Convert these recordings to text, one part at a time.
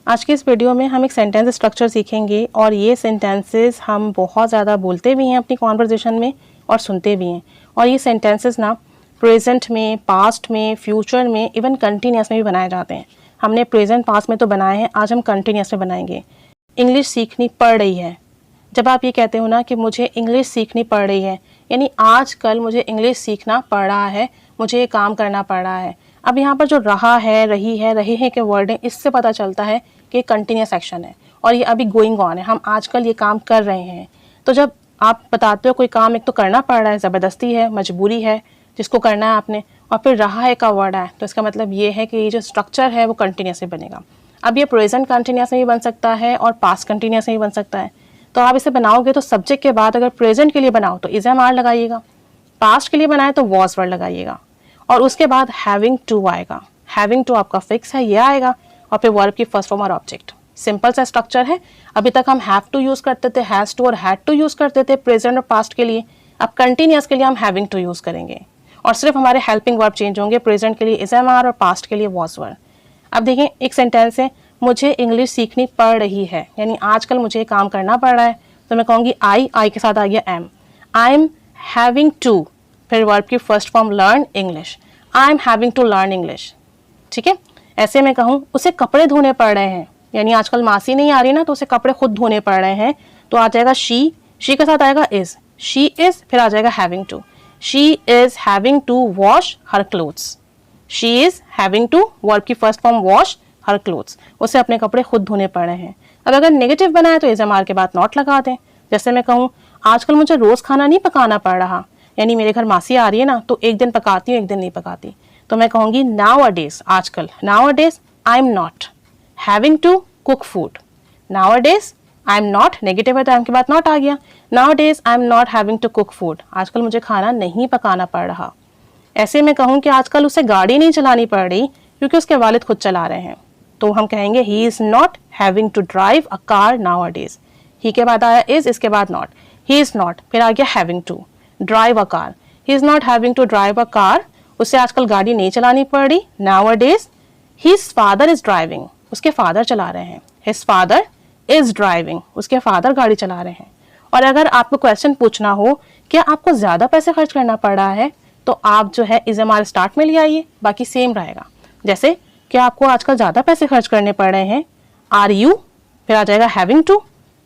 आज की इस वीडियो में हम एक सेंटेंस स्ट्रक्चर सीखेंगे और ये सेंटेंसेस हम बहुत ज़्यादा बोलते भी हैं अपनी कॉन्वर्जेशन में और सुनते भी हैं। और ये सेंटेंसेस ना प्रेजेंट में, पास्ट में, फ्यूचर में, इवन कंटिन्यूस में भी बनाए जाते हैं। हमने प्रेजेंट पास्ट में तो बनाए हैं, आज हम कंटिन्यूस में बनाएंगे। इंग्लिश सीखनी पड़ रही है। जब आप ये कहते हो ना कि मुझे इंग्लिश सीखनी पड़ रही है, यानी आज कल मुझे इंग्लिश सीखना पड़ रहा है, मुझे ये काम करना पड़ रहा है। अब यहाँ पर जो रहा है, रही है, रहे हैं के वर्ड हैं, इससे पता चलता है कि कंटिन्यूस एक्शन है और ये अभी गोइंग ऑन है, हम आजकल ये काम कर रहे हैं। तो जब आप बताते हो कोई काम एक तो करना पड़ रहा है, ज़बरदस्ती है, मजबूरी है, जिसको करना है आपने, और फिर रहा है का वर्ड है, तो इसका मतलब ये है कि ये जो स्ट्रक्चर है वो कंटिन्यूस में बनेगा। अब ये प्रेजेंट कंटिन्यूस में भी बन सकता है और पास्ट कंटिन्यूस में भी बन सकता है। तो आप इसे बनाओगे तो सब्जेक्ट के बाद अगर प्रेजेंट के लिए बनाओ तो इज एम आर लगाइएगा, पास्ट के लिए बनाए तो वॉज वर्ड लगाइएगा, और उसके बाद हैविंग टू आएगा। हैविंग टू आपका फिक्स है, ये आएगा, और फिर वर्ब की फर्स्ट फॉर्म और ऑब्जेक्ट। सिंपल सा स्ट्रक्चर है। अभी तक हम हैव टू यूज करते थे, हैज टू और हैड टू यूज करते थे प्रेजेंट और पास्ट के लिए। अब कंटिन्यूस के लिए हम हैविंग टू यूज करेंगे और सिर्फ हमारे हेल्पिंग वर्ब चेंज होंगे, प्रेजेंट के लिए इज एम आर और पास्ट के लिए वॉज वर्ड। अब देखिए एक सेंटेंस है, मुझे इंग्लिश सीखनी पड़ रही है, यानी आजकल मुझे काम करना पड़ रहा है। तो मैं कहूँगी आई के साथ आ गया am. I am having to, फिर वर्ब की first form learn English. I am having to learn English. ठीक है। ऐसे में कहूँ उसे कपड़े धोने पड़ रहे हैं, यानी आजकल मासी नहीं आ रही ना, तो उसे कपड़े खुद धोने पड़ रहे हैं, तो आ जाएगा शी के साथ आएगा इज, शी इज, फिर आ जाएगा having to. She is having to wash her clothes. She is having to, verb की first form wash her clothes, उसे अपने कपड़े खुद धोने पड़ रहे हैं। अब अगर नेगेटिव बनाए तो इज एम आर के बाद नॉट लगा दें। जैसे मैं कहूँ आजकल मुझे रोज खाना नहीं पकाना पड़ रहा, यानी मेरे घर मासी आ रही है ना, तो एक दिन पकाती हूँ, एक दिन नहीं पकाती, तो मैं कहूँगी नाउ अ डेज, आजकल। Nowadays I am not having to cook food. Nowadays I am not, negative है तो आई एम के बाद नॉट आ गया। Nowadays I am not having to cook food, आजकल मुझे खाना नहीं पकाना पड़ रहा। ऐसे में कहूँ कि आजकल उसे गाड़ी नहीं चलानी पड़ रही क्योंकि उसके वालिद खुद चला रहे हैं, तो हम कहेंगे he is not having to drive a car nowadays. He के बाद आया इज, इसके बाद नॉट, ही इज नॉट, फिर आ गया having to drive a car. He is not having to drive a car, उसे आजकल गाड़ी नहीं चलानी पड़ रही। Nowadays his father is driving, उसके फादर चला रहे हैं। हिज फादर इज ड्राइविंग, उसके फादर गाड़ी चला रहे हैं। और अगर आपको क्वेश्चन पूछना हो क्या आपको ज्यादा पैसे खर्च करना पड़ रहा है, तो आप जो है इज एम आर स्टार्ट में ले आइए, बाकी सेम रहेगा। जैसे क्या आपको आजकल ज्यादा पैसे खर्च करने पड़ रहे हैं, आर यू, फिर आ जाएगा हैविंग टू,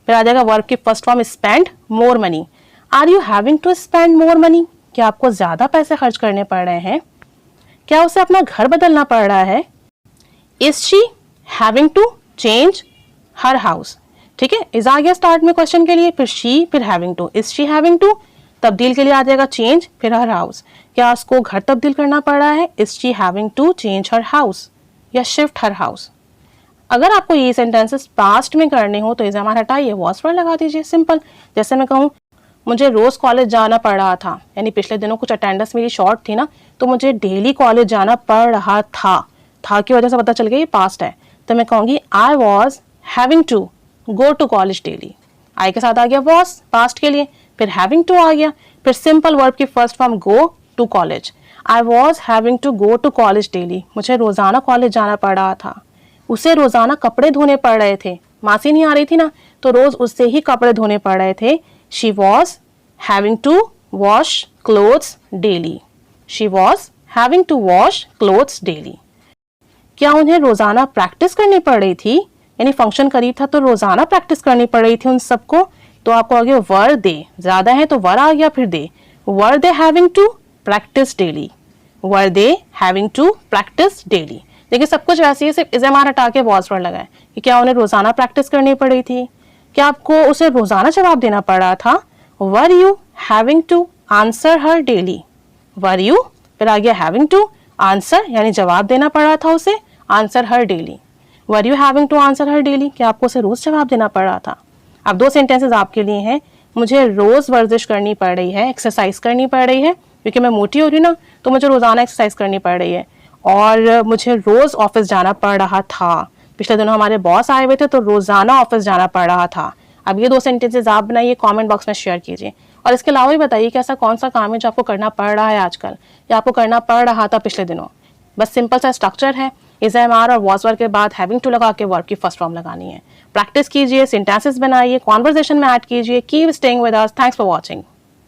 फिर आ जाएगा वर्ब की first form spend more money. Are you having to spend more money, क्या आपको ज्यादा पैसे खर्च करने पड़ रहे हैं? क्या उसे अपना घर बदलना पड़ रहा है? Is she having to change her house. ठीक है, इज आ गया स्टार्ट में क्वेश्चन के लिए, फिर शी, फिर having to. Is she having to, तब्दील के लिए आ जाएगा चेंज, फिर हर हाउस। क्या उसको घर तब्दील करना पड़ रहा है? Is she having to change her house या शिफ्ट हर हाउस। अगर आपको ये सेंटेंसेस पास्ट में करने हो तो इज एम आर हटाइए, वॉज वर्ड लगा दीजिए, सिंपल। जैसे मैं कहूँ मुझे रोज कॉलेज जाना पड़ रहा था, यानी पिछले दिनों कुछ अटेंडेंस मेरी शॉर्ट थी ना, तो मुझे डेली कॉलेज जाना पड़ रहा था की वजह से पता चल गया ये पास्ट है, तो मैं कहूँगी I was having to go to college daily. I के साथ आ गया वॉज पास्ट के लिए, फिर हैविंग टू आ गया, फिर सिंपल वर्ब की first form go to college. I was having to go to college daily, मुझे रोजाना कॉलेज जाना पड़ रहा था। उसे रोजाना कपड़े धोने पड़ रहे थे, मासी नहीं आ रही थी ना, तो रोज उससे ही कपड़े धोने पड़ रहे थे। She was having to wash clothes daily. She was having to wash clothes daily. क्या उन्हें रोजाना प्रैक्टिस करनी पड़ रही थी, यानी फंक्शन करीब था तो रोजाना प्रैक्टिस करनी पड़ रही थी उन सबको, तो आपको आ गया वर दे, ज्यादा है तो वर आ गया, फिर they. Were they having to practice daily. Were they having to practice daily. देखिए सब कुछ वैसे ही, सिर्फ इज एम आर हटा के वॉज वर्ड लगाए कि क्या उन्हें रोजाना प्रैक्टिस करनी पड़ रही थी, क्या आपको उसे रोजाना जवाब देना पड़ रहा था। Were you having to answer her daily. Were you, फिर आ गया हैविंग टू आंसर, यानी जवाब देना पड़ रहा था उसे, answer her daily. Were you having to answer her daily, क्या आपको उसे रोज जवाब देना पड़ रहा था। अब दो सेंटेंसेस आपके लिए हैं, मुझे रोज वर्जिश करनी पड़ रही है, एक्सरसाइज करनी पड़ रही है, क्योंकि मैं मोटी हो रही ना, तो मुझे रोजाना एक्सरसाइज करनी पड़ रही है। और मुझे रोज ऑफिस जाना पड़ रहा था, पिछले दिनों हमारे बॉस आए हुए थे तो रोजाना ऑफिस जाना पड़ रहा था। अब ये दो सेंटेंसेस आप बनाइए, कमेंट बॉक्स में शेयर कीजिए, और इसके अलावा भी बताइए कि ऐसा कौन सा काम है जो आपको करना पड़ रहा है आजकल, या आपको करना पड़ रहा था पिछले दिनों। बस सिंपल सा स्ट्रक्चर है, इज एम आर और वॉज वर्ब के बाद हैविंग टू लगा के वर्ब की फर्स्ट फॉर्म लगानी है। प्रैक्टिस कीजिए, सेंटेंसेस बनाइए, कॉन्वर्जेशन में ऐड कीजिए। Keep staying with us. Thanks for watching.